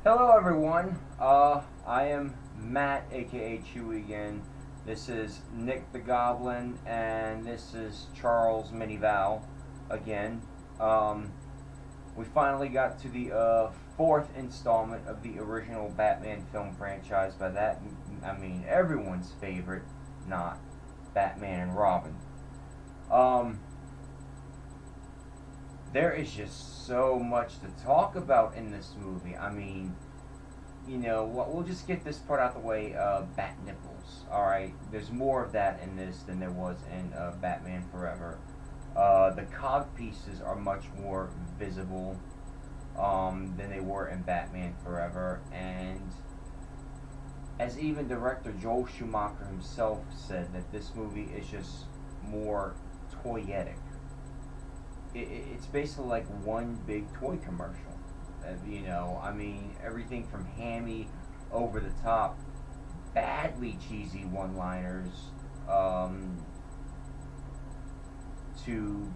Hello everyone, I am Matt, aka Chewy again. This is Nick the Goblin, and this is Charles Mini-Val again. We finally got to the fourth installment of the original Batman film franchise. By that, I mean everyone's favorite, not Batman and Robin. There is just so much to talk about in this movie. I mean, we'll just get this part out the way. Bat nipples. Alright, there's more of that in this than there was in Batman Forever. The cog pieces are much more visible than they were in Batman Forever. And as even director Joel Schumacher himself said, that this movie is just more toyetic. It's basically like one big toy commercial. I mean, everything from hammy, over the top, badly cheesy one-liners, to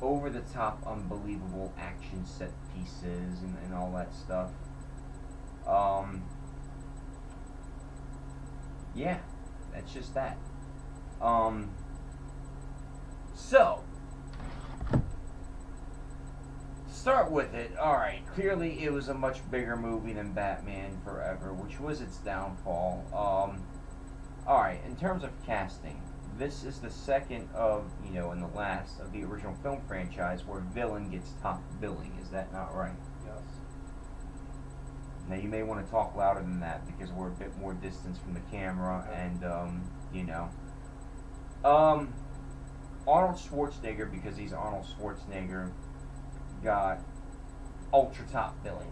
over the top, unbelievable action set pieces and all that stuff. Yeah, that's just that. So, start with it. Alright, clearly it was a much bigger movie than Batman Forever, which was its downfall. Alright, in terms of casting, this is the second of, and the last of the original film franchise where villain gets top billing. Is that not right? Yes. Now, you may want to talk louder than that because we're a bit more distance from the camera, and, Arnold Schwarzenegger, because he's Arnold Schwarzenegger, got ultra top billing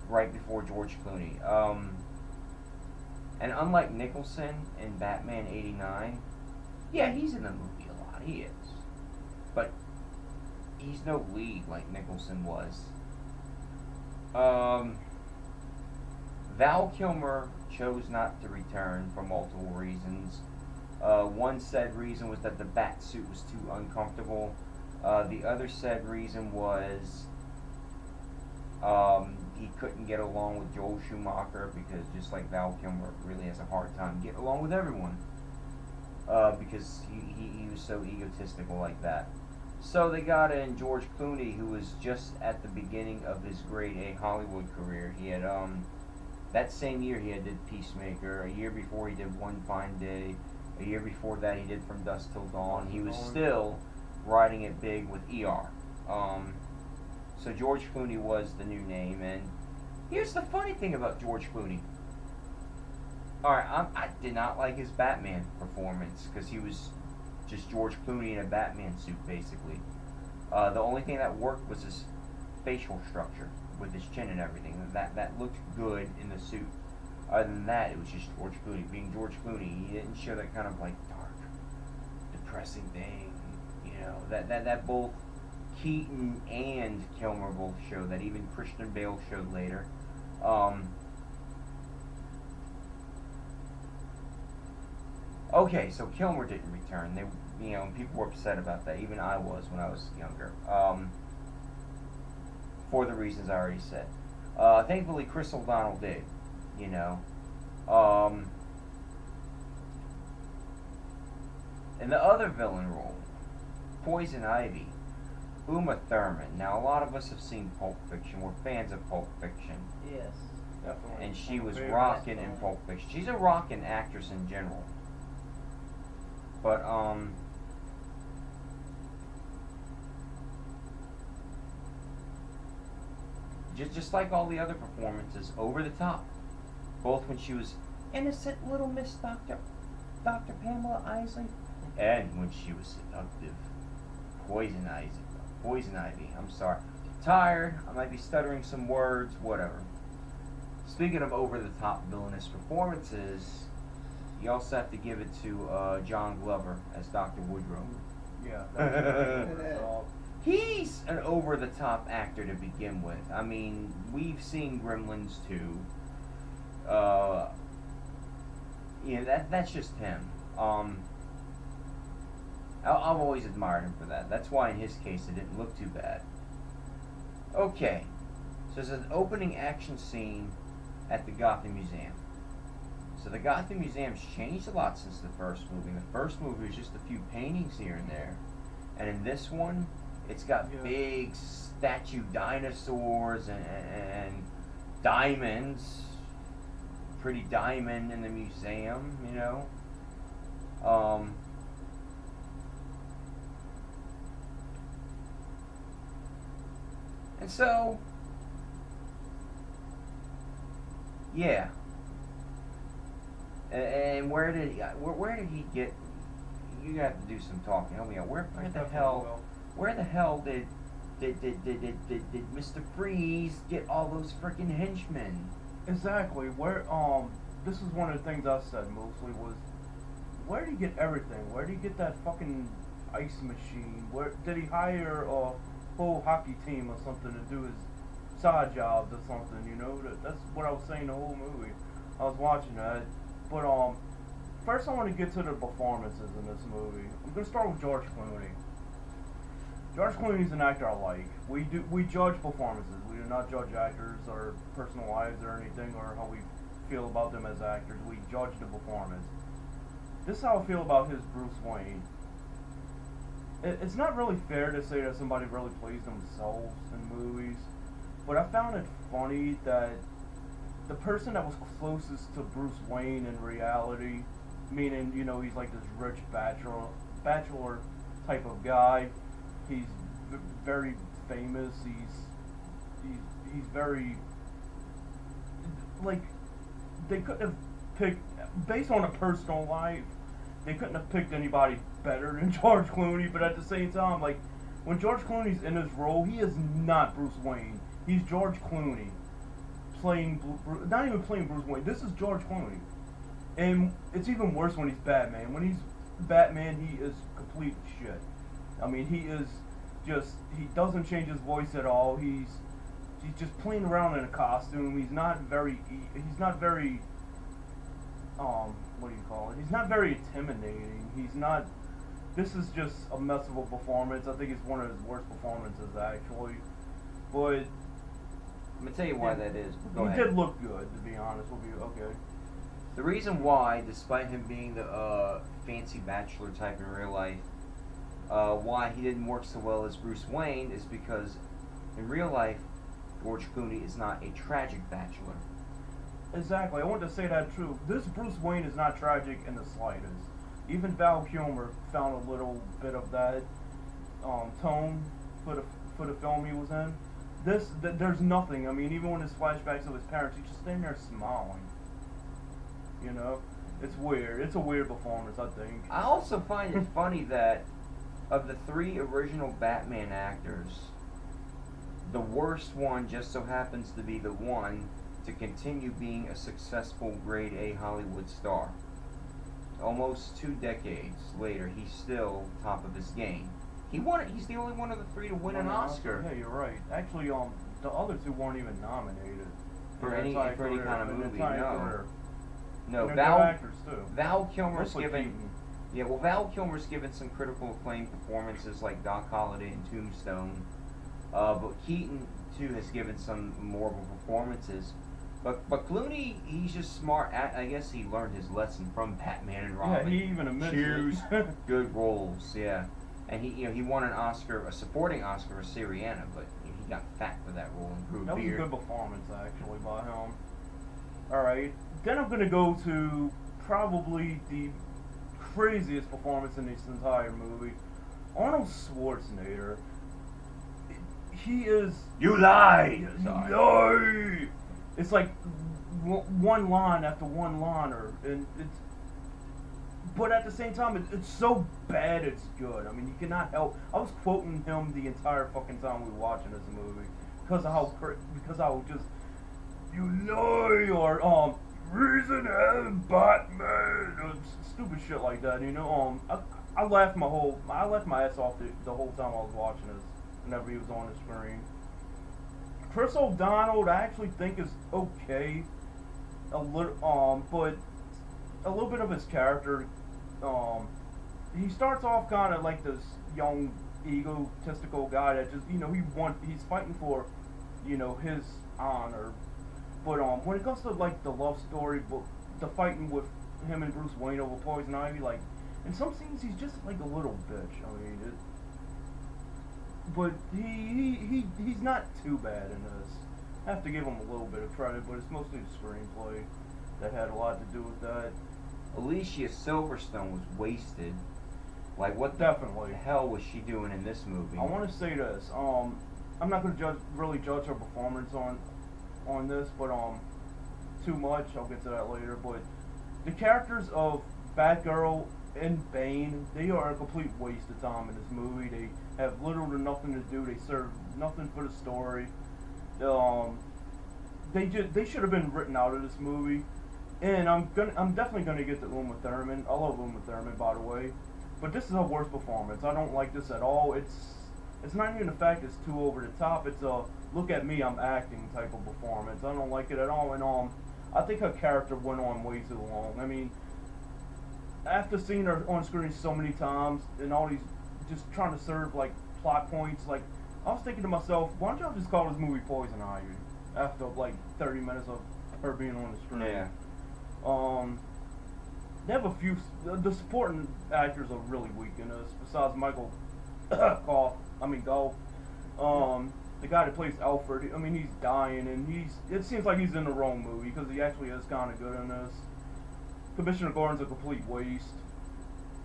right before George Clooney. And unlike Nicholson in Batman '89, yeah, he's in the movie a lot, he is. But he's no lead like Nicholson was. Val Kilmer chose not to return for multiple reasons. One said reason was that the bat suit was too uncomfortable. The other said reason was he couldn't get along with Joel Schumacher, because just like Val Kilmer really has a hard time getting along with everyone, because he was so egotistical like that. So they got in George Clooney, who was just at the beginning of his grade A Hollywood career. He had that same year he had did Peacemaker. A year before he did One Fine Day. A year before that, he did From Dusk Till Dawn. He was still riding it big with ER. So George Clooney was the new name. And here's the funny thing about George Clooney. Alright, I did not like his Batman performance, because he was just George Clooney in a Batman suit, basically. The only thing that worked was his facial structure, with his chin and everything. That looked good in the suit. Other than that, it was just George Clooney. Being George Clooney, he didn't show that kind of like dark, depressing thing. That both Keaton and Kilmer both showed. That even Christian Bale showed later. Okay, so Kilmer didn't return. People were upset about that. Even I was when I was younger. For the reasons I already said. Thankfully, Chris O'Donnell did. In the other villain role, Poison Ivy, Uma Thurman. Now, a lot of us have seen Pulp Fiction. We're fans of Pulp Fiction. Yes, definitely. And she was rocking in Pulp Fiction. She's a rocking actress in general. But, just like all the other performances, over the top. Both when she was innocent little Miss Dr. Pamela Isley, and when she was seductive Poison Ivy. I'm sorry. Tired. I might be stuttering some words. Whatever. Speaking of over-the-top villainous performances, you also have to give it to John Glover as Dr. Woodrow. Yeah. He's an over-the-top actor to begin with. I mean, we've seen Gremlins 2. That's just him. I've always admired him for that. That's why in his case it didn't look too bad. Okay, so there's an opening action scene at the Gotham Museum. So the Gotham Museum's changed a lot since the first movie. The first movie was just a few paintings here and there. And in this one, it's got big statue dinosaurs and diamonds. Pretty diamond in the museum, you know. And so, yeah. And where did he get? You have to do some talking. Help me out. Where the hell did Mr. Freeze get all those freaking henchmen? Exactly. This is one of the things I said mostly was, where did he get everything? Where did he get that fucking ice machine? Where did he hire a whole hockey team or something to do his side jobs or something? You know, that's what I was saying the whole movie. I was watching that, but first I want to get to the performances in this movie. I'm gonna start with George Clooney. George Clooney's an actor I like. We judge performances. We do not judge actors or personal lives or anything or how we feel about them as actors. We judge the performance. This is how I feel about his Bruce Wayne. It's not really fair to say that somebody really plays themselves in movies, but I found it funny that the person that was closest to Bruce Wayne in reality, meaning, you know, he's like this rich bachelor type of guy. He's very famous. He's very, like, they couldn't have picked, based on a personal life, they couldn't have picked anybody better than George Clooney. But at the same time, like, when George Clooney's in his role, he is not Bruce Wayne. He's George Clooney not even playing Bruce Wayne. This is George Clooney, and it's even worse when he's Batman. When he's Batman, he is complete shit. I mean, he doesn't change his voice at all. He's just playing around in a costume. He's not very what do you call it? He's not very intimidating. This is just a mess of a performance. I think it's one of his worst performances, actually. But I'm going to tell you why that is. Go ahead. He did look good, to be honest with you. Okay. The reason why, despite him being the fancy bachelor type in real life, why he didn't work so well as Bruce Wayne is because in real life, George Clooney is not a tragic bachelor. Exactly. I want to say that too. This Bruce Wayne is not tragic in the slightest. Even Val Kilmer found a little bit of that tone for the film he was in. There's nothing. I mean, even when his flashbacks of his parents, he's just standing there smiling. You know, it's weird. It's a weird performance, I think. I also find it funny that of the three original Batman actors, the worst one just so happens to be the one to continue being a successful grade A Hollywood star. Almost 2 decades later, he's still top of his game. He's the only one of the three to win an Oscar. Yeah, you're right. Actually, the other two weren't even nominated for any kind of movie. No, actors too. Val Kilmer's given. Yeah, well, Val Kilmer's given some critical acclaim performances like Doc Holliday in Tombstone, but Keaton too has given some memorable performances. But Clooney, he's just smart. I guess he learned his lesson from Batman and Robin. Yeah, he even admits choose good roles. Yeah. And he won an Oscar, a supporting Oscar for Syriana, but he got fat for that role and grew a beard. That was a good performance, actually, by him. Alright, then I'm going to go to probably the craziest performance in this entire movie. Arnold Schwarzenegger. He is... You lied! No! It's like one line after one liner, and it's... But at the same time, it's so bad it's good. I mean, you cannot help. I was quoting him the entire fucking time we were watching this movie because I was just, you lie, or reason and Batman, or stupid shit like that. You know, I laughed my ass off the whole time I was watching this. Whenever he was on the screen, Chris O'Donnell, I actually think is okay, a little, but a little bit of his character. He starts off kind of like this young, egotistical guy that just, you know, he's fighting for his honor. But when it comes to like the love story, but the fighting with him and Bruce Wayne over Poison Ivy, like in some scenes he's just like a little bitch. I mean, but he's not too bad in this. I have to give him a little bit of credit, but it's mostly the screenplay that had a lot to do with that. Alicia Silverstone was wasted. Like, what Definitely. the hell was she doing in this movie? I want to say this. I'm not going to really judge her performance on this, but too much. I'll get to that later. But the characters of Batgirl and Bane, they are a complete waste of time in this movie. They have little to nothing to do. They serve nothing for the story. They should have been written out of this movie. And I'm definitely gonna get to Uma Thurman. I love Uma Thurman, by the way, but this is her worst performance. I don't like this at all. It's not even the fact it's too over the top. It's a look at me, I'm acting type of performance. I don't like it at all. And I think her character went on way too long. I mean, after seeing her on screen so many times and all these just trying to serve like plot points, like I was thinking to myself, why don't y'all just call this movie Poison Ivy after like 30 minutes of her being on the screen? Yeah. They have a few. The supporting actors are really weak in this. Besides Michael Goff, the guy that plays Alfred. I mean, he's dying, and it seems like he's in the wrong movie because he actually is kind of good in this. Commissioner Gordon's a complete waste.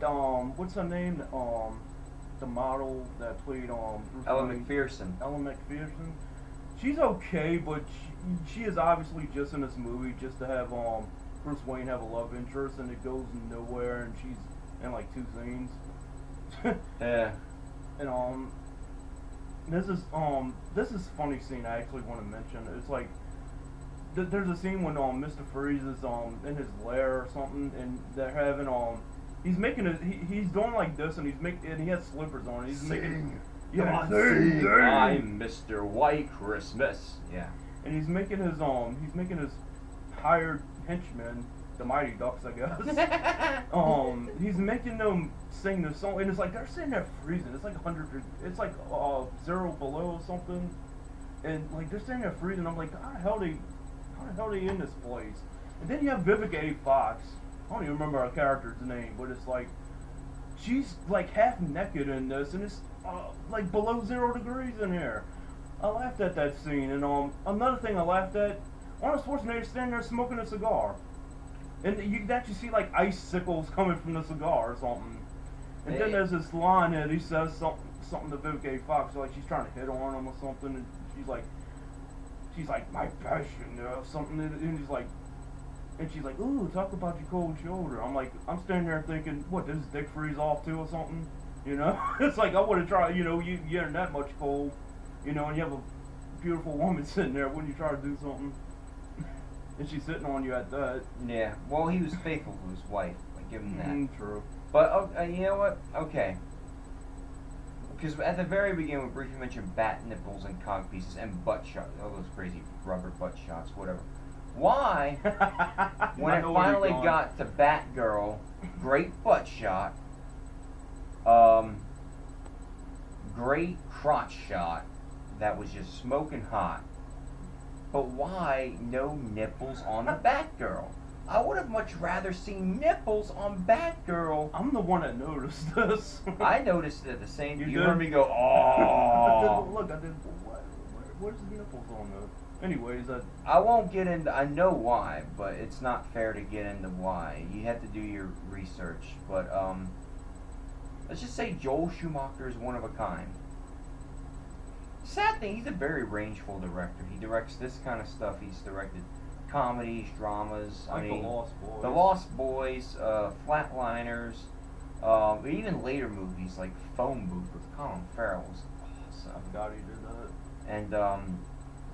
What's her name? The model that played Bruce Ellen Wayne. McPherson. Ellen McPherson. She's okay, but she is obviously just in this movie just to have Bruce Wayne have a love interest, and it goes nowhere, and she's in like 2 scenes. Yeah. And this is a funny scene I actually want to mention. It's like there's a scene when Mr. Freeze is in his lair or something, and they're having he's making he's doing like this, and he has slippers on. He's making I'm Mr. White Christmas. Yeah. And he's making his hired henchmen, the Mighty Ducks, I guess. He's making them sing this song, and it's like they're sitting there freezing. It's like 100. It's like 0 below or something, and like they're sitting there freezing. I'm like, how the hell they in this place? And then you have Vivica A. Fox. I don't even remember her character's name, but it's like she's like half naked in this, and it's like below 0 degrees in here. I laughed at that scene, and another thing I laughed at, Arnold Schwarzenegger standing there smoking a cigar, and you can actually see like icicles coming from the cigar or something. And then there's this line that he says something to Vivica A. Fox, like she's trying to hit on him or something, and she's like my passion or something, and he's like, and she's like, ooh, talk about your cold shoulder. I'm standing there thinking, what, does his dick freeze off too or something? You know, it's like I would have tried. You know, you're in that much cold. You know, and you have a beautiful woman sitting there, wouldn't you try to do something? And she's sitting on you at that. Yeah. Well, he was faithful to his wife. I give him that. True. But you know what? Okay. Because at the very beginning, we briefly mentioned bat nipples and cock pieces and butt shots. All those crazy rubber butt shots, whatever. Why? When it finally got to Batgirl, great butt shot. Great crotch shot that was just smoking hot. But why no nipples on the Batgirl? I would have much rather seen nipples on Batgirl. I'm the one that noticed this. I noticed it at the same time. You did? heard me go, oh. Look, I did. Where's the nipples on this? Anyways, I won't get into. I know why, but it's not fair to get into why. You have to do your research. But let's just say Joel Schumacher is one of a kind. Sad thing, he's a very rangeful director. He directs this kind of stuff. He's directed comedies, dramas. like the Lost Boys. The Lost Boys, Flatliners, even later movies like Phone Booth with Colin Farrell was awesome. I forgot he did that. And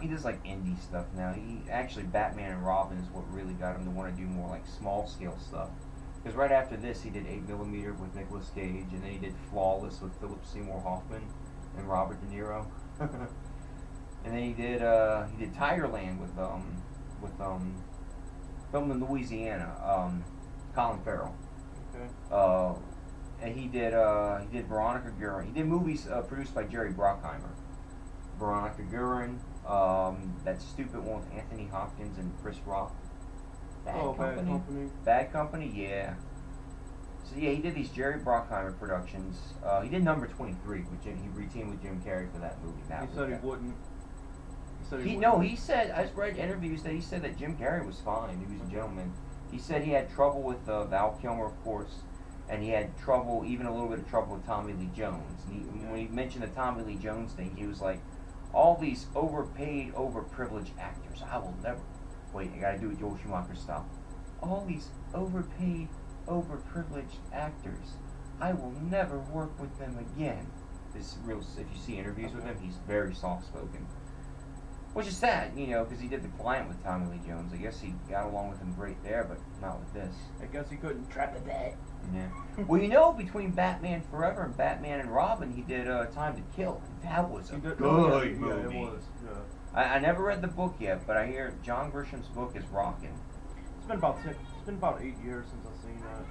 he does like indie stuff now. He actually Batman and Robin is what really got him to want to do more like small scale stuff. Because right after this, he did 8mm with Nicolas Cage, and then he did Flawless with Philip Seymour Hoffman and Robert De Niro. And then he did Tigerland with filmed in Louisiana, Colin Farrell. Okay. And he did Veronica Guerin. He did movies produced by Jerry Bruckheimer. Veronica Guerin, That stupid one with Anthony Hopkins and Chris Rock. Bad Oh, Company. Bad Company. Bad Company, yeah. So yeah, he did these Jerry Bruckheimer productions. He did Number 23, which he re-teamed with Jim Carrey for that movie. He said he wouldn't. He said, I read interviews that he said that Jim Carrey was fine. He was a gentleman. He said he had trouble with Val Kilmer, of course, and he had trouble, even a little bit of trouble with Tommy Lee Jones. And when he mentioned the Tommy Lee Jones thing, he was like, all these overpaid, overprivileged actors, I will never. Wait, I gotta do it Joel Schumacher style. All these overpaid, overprivileged actors, I will never work with them again. This real. If you see interviews with him, he's very soft-spoken. Which is sad, because he did The Client with Tommy Lee Jones. I guess he got along with him great there, but not with this. I guess he couldn't trap the bat. Yeah. Well, between Batman Forever and Batman and Robin, he did Time to Kill. That was a good movie. Yeah, it was. Yeah. I never read the book yet, but I hear John Grisham's book is rocking. It's been about 8 years since I've seen that.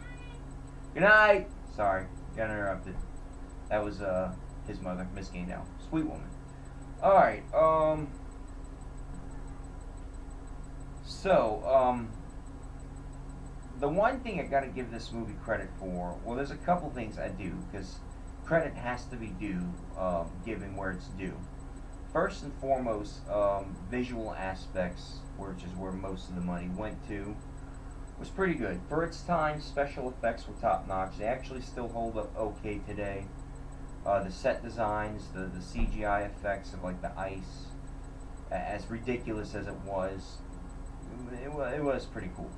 Good night. Sorry, got interrupted. That was his mother, Miss Gaynell. Sweet woman. All right. So, the one thing I gotta give this movie credit for, well, there's a couple things I do, because credit has to be due, given where it's due. First and foremost, visual aspects, which is where most of the money went to, was pretty good. For its time, special effects were top notch. They actually still hold up okay today. The set designs, the CGI effects of like the ice, as ridiculous as it was, it was pretty cool.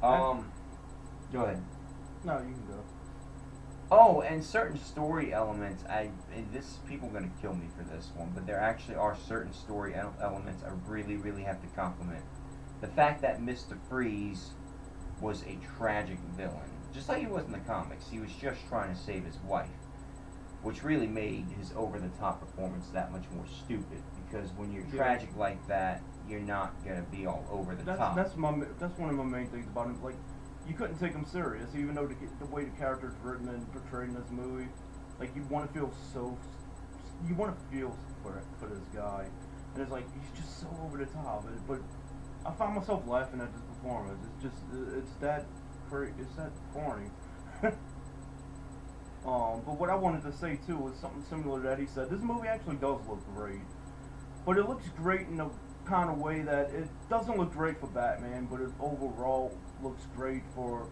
Go ahead. No, you can go. Oh, and certain story elements. People are gonna kill me for this one, but there actually are certain story elements I really, really have to compliment. The fact that Mr. Freeze was a tragic villain, just like he was in the comics. He was just trying to save his wife, which really made his over-the-top performance that much more stupid. Because when you're tragic like that, you're not gonna be all over the top. That's one of my main things about him. Like, you couldn't take him serious, even though the way the character's written and portrayed in this movie. Like, you want to feel for this guy, and it's like he's just so over the top. But I found myself laughing at this performance. It's that corny. But what I wanted to say too was something similar to that he said. This movie actually does look great, but it looks great in a kind of way that it doesn't look great for Batman, but it overall looks great for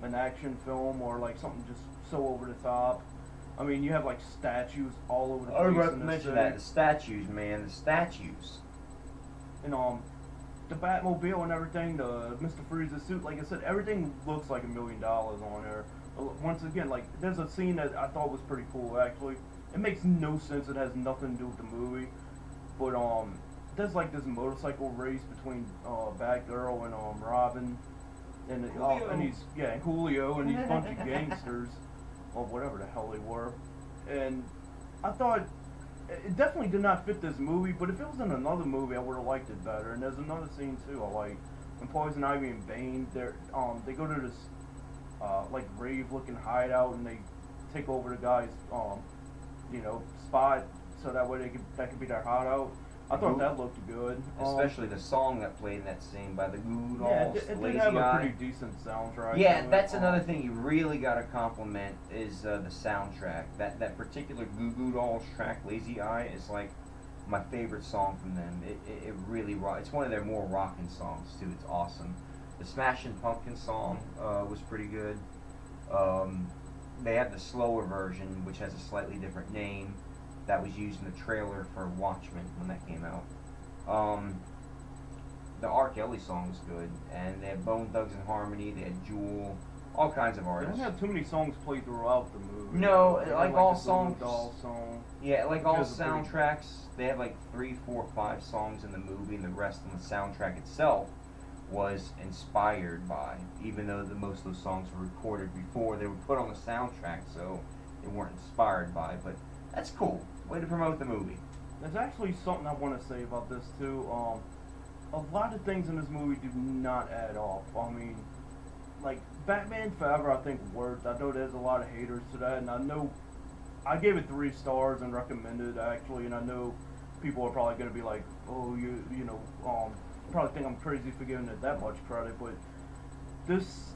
an action film or like something just so over the top. I mean, you have like statues all over the place. I was about to mention that. The statues, man, the statues. And the Batmobile and everything, the Mr. Freeze's suit, like I said, everything looks like $1 million on there. Once again, like, there's a scene that I thought was pretty cool, actually. It makes no sense, it has nothing to do with the movie. But, there's like this motorcycle race between, Batgirl and, Robin. And, Julio and these bunch of gangsters, or whatever the hell they were. And I thought, it definitely did not fit this movie, but if it was in another movie, I would have liked it better. And there's another scene, too, I like. When Poison Ivy and Bane, they go to this, like rave-looking hideout, and they take over the guy's, spot, so that way that could be their hideout. I thought that looked good. Especially the song that played in that scene by the Goo Goo Dolls, it Lazy did have Eye. a pretty decent soundtrack. Yeah, that's another thing you really got to compliment is the soundtrack. That particular Goo Goo Dolls track, Lazy Eye, is like my favorite song from them. It really it's one of their more rockin' songs too. It's awesome. The Smashing Pumpkins song was pretty good. They have the slower version, which has a slightly different name, that was used in the trailer for Watchmen when that came out. The R. Kelly song was good, and they had Bone Thugs and Harmony, they had Jewel, all kinds of artists. They don't have too many songs played throughout the movie. No, like all the songs. Doll song. Yeah, like all soundtracks, they have like 3, 4, 5 songs in the movie, and the rest on the soundtrack itself was inspired by, even though most of those songs were recorded before they were put on the soundtrack, so they weren't inspired by. But that's cool. Way to promote the movie. There's actually something I want to say about this too. A lot of things in this movie do not add up. I mean, like Batman Forever, I think worked. I know there's a lot of haters to that, and I know I gave it 3 stars and recommended it actually, and I know people are probably gonna be like, oh, you know, probably think I'm crazy for giving it that much credit, but this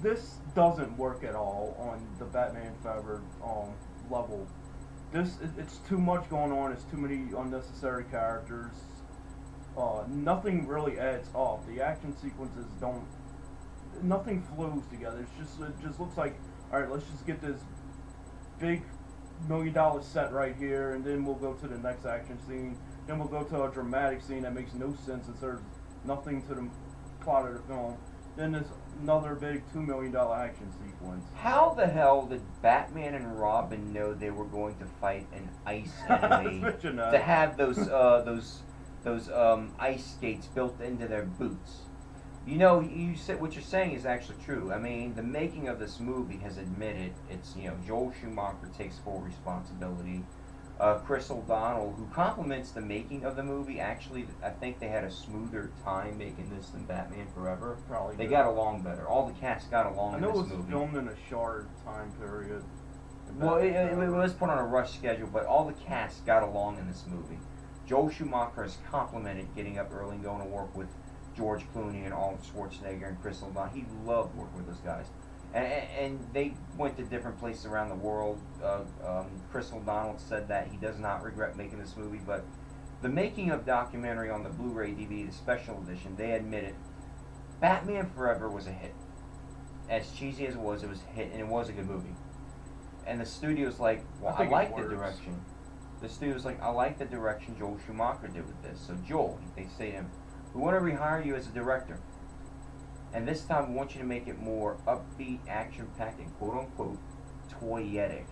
this doesn't work at all on the Batman Forever level. It's too much going on. It's too many unnecessary characters. Nothing really adds up. The action sequences don't. Nothing flows together. It just looks like, all right, let's just get this big $1 million set right here, and then we'll go to the next action scene. Then we'll go to a dramatic scene that makes no sense and serves nothing to the plot of the film. Then there's another big $2 million action sequence. How the hell did Batman and Robin know they were going to fight an ice enemy to have those ice skates built into their boots? You know, you said what you're saying is actually true. I mean, the making of this movie has admitted it's, you know, Joel Schumacher takes full responsibility. Chris O'Donnell, who compliments the making of the movie, actually, I think they had a smoother time making this than Batman Forever. Probably they got along better. All the cast got along in this movie. I know it was filmed in a short time period. Well, it was put on a rush schedule, but all the cast got along in this movie. Joel Schumacher has complimented getting up early and going to work with George Clooney and Arnold Schwarzenegger and Chris O'Donnell. He loved working with those guys. And they went to different places around the world. Chris O'Donnell said that he does not regret making this movie, but the making of documentary on the Blu-ray DVD, the special edition, they admitted Batman Forever was a hit. As cheesy as it was a hit, and it was a good movie. And the studio's like, well, I like the direction. The studio's like, I like the direction Joel Schumacher did with this. So Joel, they say to him, we want to rehire you as a director. And this time we want you to make it more upbeat, action-packed, and quote-unquote toyetic.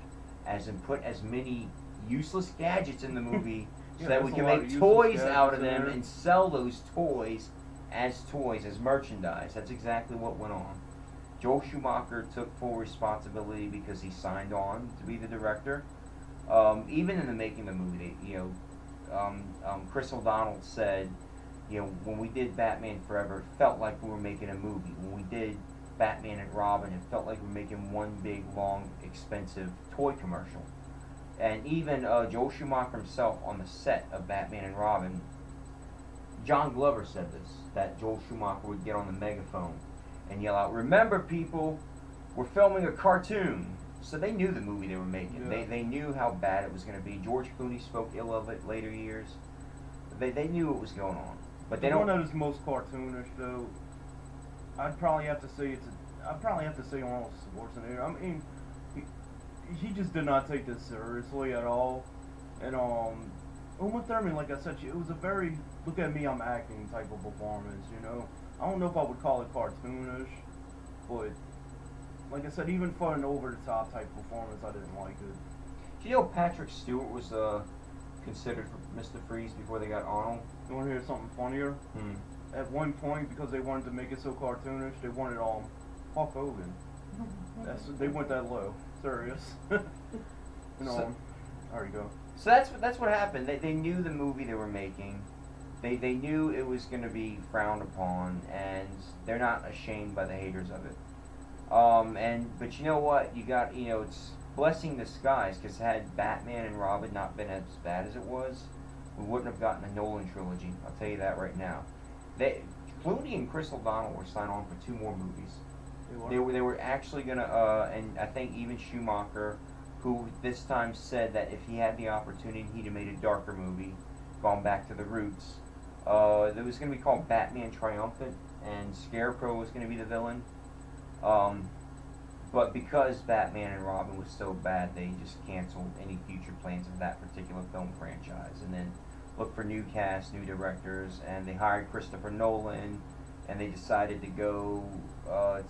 As in put as many useless gadgets in the movie so that we can make toys out of them and sell those toys, as merchandise. That's exactly what went on. Joel Schumacher took full responsibility because he signed on to be the director. Even in the making of the movie, Chris O'Donnell said, you know, when we did Batman Forever, it felt like we were making a movie. When we did Batman and Robin, it felt like we were making one big, long, expensive toy commercial. And even Joel Schumacher himself on the set of Batman and Robin, John Glover said this, that Joel Schumacher would get on the megaphone and yell out, remember people, we're filming a cartoon. So they knew the movie they were making. Yeah. They knew how bad it was going to be. George Clooney spoke ill of it later years. They knew what was going on. But they don't know it's most cartoonish though. I'd probably have to say Arnold Schwarzenegger. I mean, he just did not take this seriously at all. And Uma Thurman, like I said, it was a very look at me, I'm acting type of performance. You know, I don't know if I would call it cartoonish, but like I said, even for an over the top type performance, I didn't like it. Do you know Patrick Stewart was considered for Mr. Freeze before they got Arnold? You want to hear something funnier? At one point, because they wanted to make it so cartoonish, they wanted Hulk Hogan. They went that low. Serious. There you go. So that's what happened. They knew the movie they were making. They knew it was going to be frowned upon, and they're not ashamed by the haters of it. But you know what? It's blessing disguise, because had Batman and Robin not been as bad as it was, we wouldn't have gotten a Nolan trilogy. I'll tell you that right now. Clooney and Chris O'Donnell were signed on for 2 more movies. They were actually gonna, and I think even Schumacher, who this time said that if he had the opportunity, he'd have made a darker movie, gone back to the roots. It was gonna be called Batman Triumphant, and Scarecrow was gonna be the villain. But because Batman and Robin was so bad, they just canceled any future plans of that particular film franchise, and then looked for new cast, new directors, and they hired Christopher Nolan, and they decided to go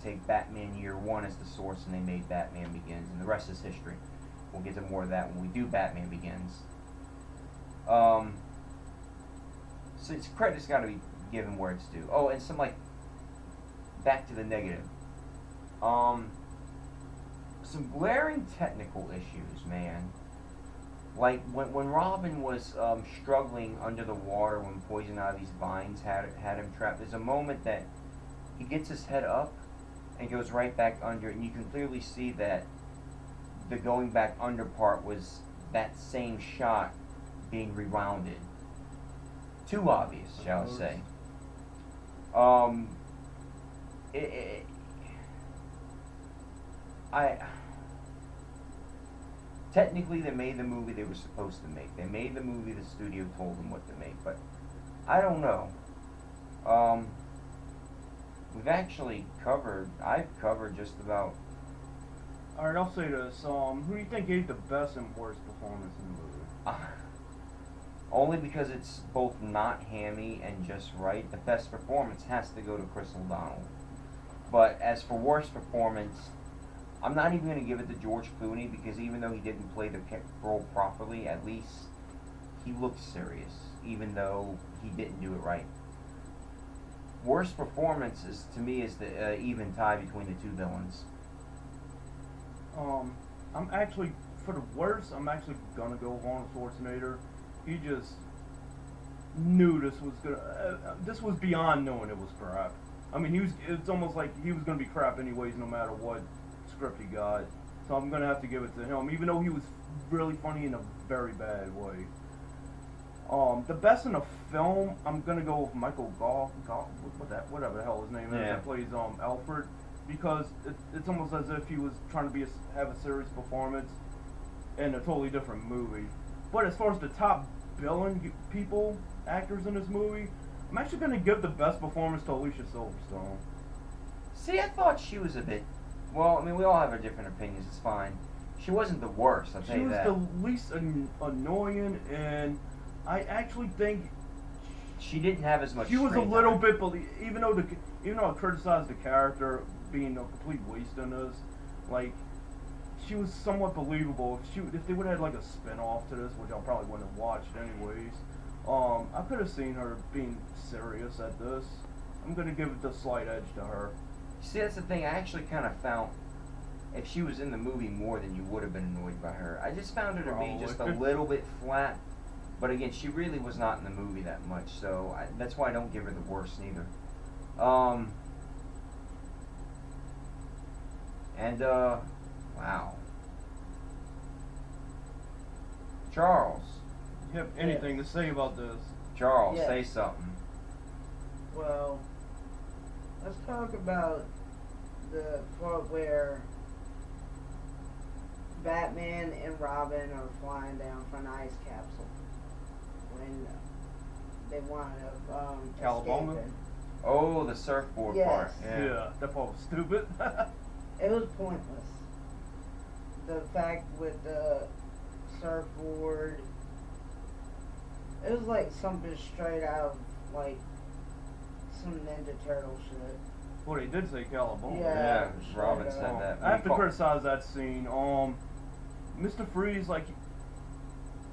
take Batman Year One as the source, and they made Batman Begins, and the rest is history. We'll get to more of that when we do Batman Begins. So credit's got to be given where it's due. Oh, and some back to the negative. Some glaring technical issues, man. Like when Robin was struggling under the water when Poison Ivy's vines had him trapped. There's a moment that he gets his head up and goes right back under, and you can clearly see that the going back under part was that same shot being rewounded. Too obvious, shall I say. Technically, they made the movie they were supposed to make. They made the movie the studio told them what to make, but I don't know. I've covered just about. Alright, I'll say this. Who do you think gave the best and worst performance in the movie? Only because it's both not hammy and just right. The best performance has to go to Chris O'Donnell. But as for worst performance, I'm not even going to give it to George Clooney, because even though he didn't play the role properly, at least he looked serious, even though he didn't do it right. Worst performance to me is the even tie between the two villains. I'm actually, for the worst, I'm actually gonna go Arnold Schwarzenegger. He just knew this was this was beyond knowing it was crap. I mean, it's almost like he was gonna be crap anyways, no matter what script he got. So I'm gonna have to give it to him, even though he was really funny in a very bad way. The best in the film, I'm gonna go with Michael whatever the hell his name is, that plays Alfred, because it's almost as if he was trying to have a serious performance in a totally different movie. But as far as the top billing actors in this movie, I'm actually gonna give the best performance to Alicia Silverstone. See, I thought she was a bit. Well, I mean, we all have our different opinions. It's fine. She wasn't the worst. I'll tell you that. She was the least annoying, and I actually think she didn't have as much. She was a little bit, even though I criticized the character being a complete waste in this, like, she was somewhat believable. If they would have had like a spin-off to this, which I probably wouldn't have watched anyways, I could have seen her being serious at this. I'm gonna give it the slight edge to her. See, that's the thing. I actually kind of found if she was in the movie more, then you would have been annoyed by her. I just found her to be just a little bit flat. But again, she really was not in the movie that much, so that's why I don't give her the worst neither. Wow. Charles. You have anything to say about this? Charles, say something. Well, let's talk about the part where Batman and Robin are flying down from an ice capsule when they wind up California? escaping. Oh, the surfboard part. Yeah, that part was stupid. It was pointless. The fact with the surfboard, it was like something straight out of like some Ninja Turtle shit. Well, they did say California. Yeah, Robin said that. I have to criticize that scene. Mr. Freeze, like,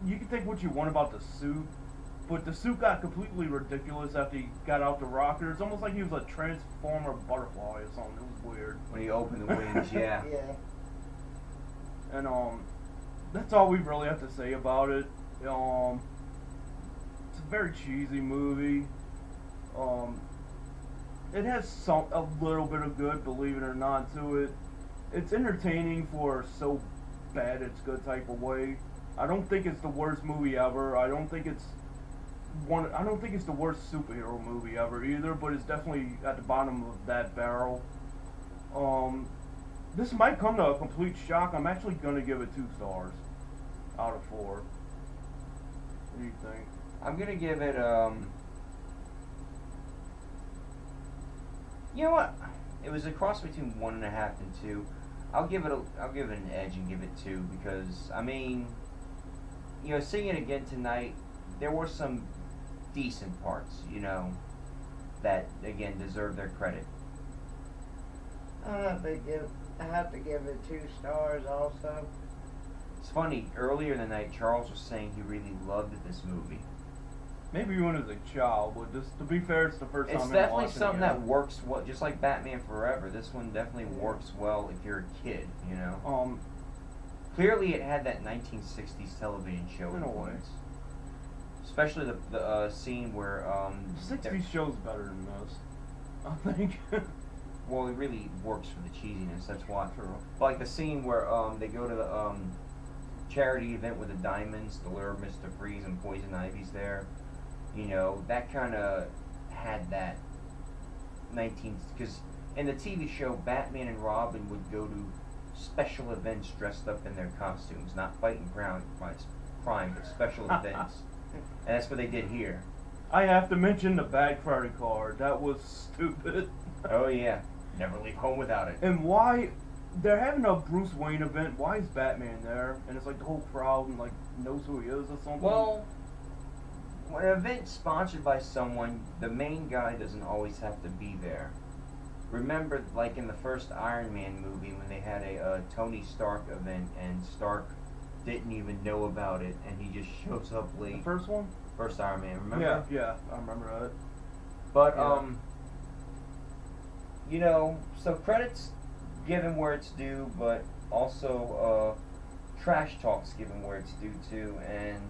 you can think what you want about the suit, but the suit got completely ridiculous after he got out the rocker. It's almost like he was a transformer butterfly or something. It was weird. When he opened the wings, yeah. Yeah. And that's all we really have to say about it. It's a very cheesy movie. It has a little bit of good, believe it or not, to it. It's entertaining for so bad it's good type of way. I don't think it's the worst movie ever. I don't think it's the worst superhero movie ever either, but it's definitely at the bottom of that barrel. This might come to a complete shock. I'm actually gonna give it 2 stars out of 4. What do you think? I'm gonna give it you know what? It was a cross between 1.5 and 2. I'll give it an edge and give it 2 because I mean, you know, seeing it again tonight, there were some decent parts, you know, that again deserve their credit. I have to give it 2 stars also. It's funny. Earlier in the night, Charles was saying he really loved this movie. Maybe when as a child, but just to be fair, it's the first time. It's definitely something that works well, just like Batman Forever. This one definitely works well if you're a kid, you know. Clearly, it had that 1960s television show influence. Especially the scene where 60s show's better than this, I think. Well, it really works for the cheesiness. That's why. But like the scene where they go to charity event with the diamonds to lure Mr. Freeze and Poison Ivy's there. You know, that kind of had that 'cause in the TV show, Batman and Robin would go to special events dressed up in their costumes, not fighting crime, but special events. And that's what they did here. I have to mention the bad credit card. That was stupid. Oh yeah, never leave home without it. And why they're having a Bruce Wayne event? Why is Batman there? And it's like the whole crowd and like knows who he is or something. Well, when an event's sponsored by someone, the main guy doesn't always have to be there. Remember, like in the first Iron Man movie, when they had a Tony Stark event and Stark didn't even know about it, and he just shows up late. The first one? First Iron Man, remember? Yeah, I remember that. But Yeah. You know, so credits given where it's due, but also trash talk's given where it's due too, and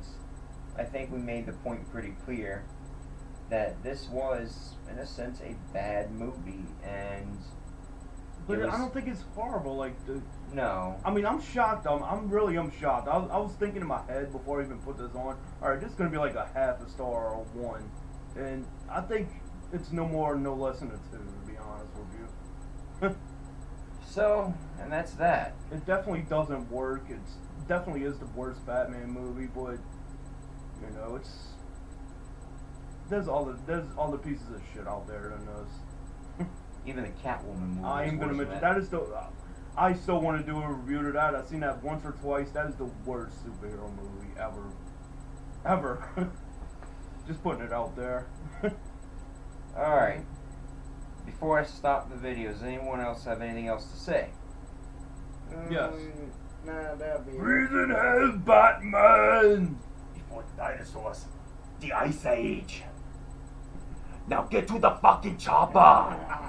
I think we made the point pretty clear that this was, in a sense, a bad movie, and But it was, I don't think it's horrible. Like, no. I mean, I'm shocked. I'm really shocked. I was thinking in my head before I even put this on. All right, this is gonna be like a half a star or a 1, and I think it's no more, no less than a 2. To be honest with you. So, and that's that. It definitely doesn't work. It's definitely is the worst Batman movie, but you know, there's other pieces of shit out there than this. Even the Catwoman movie. I is am gonna worse mention than that is the. I still want to do a review to that. I've seen that once or twice. That is the worst superhero movie ever. Just putting it out there. Alright. Before I stop the video, does anyone else have anything else to say? Yes. Nah, that'll be it. Reason has Batman. Before the dinosaurs, the Ice Age. Now get to the fucking chopper!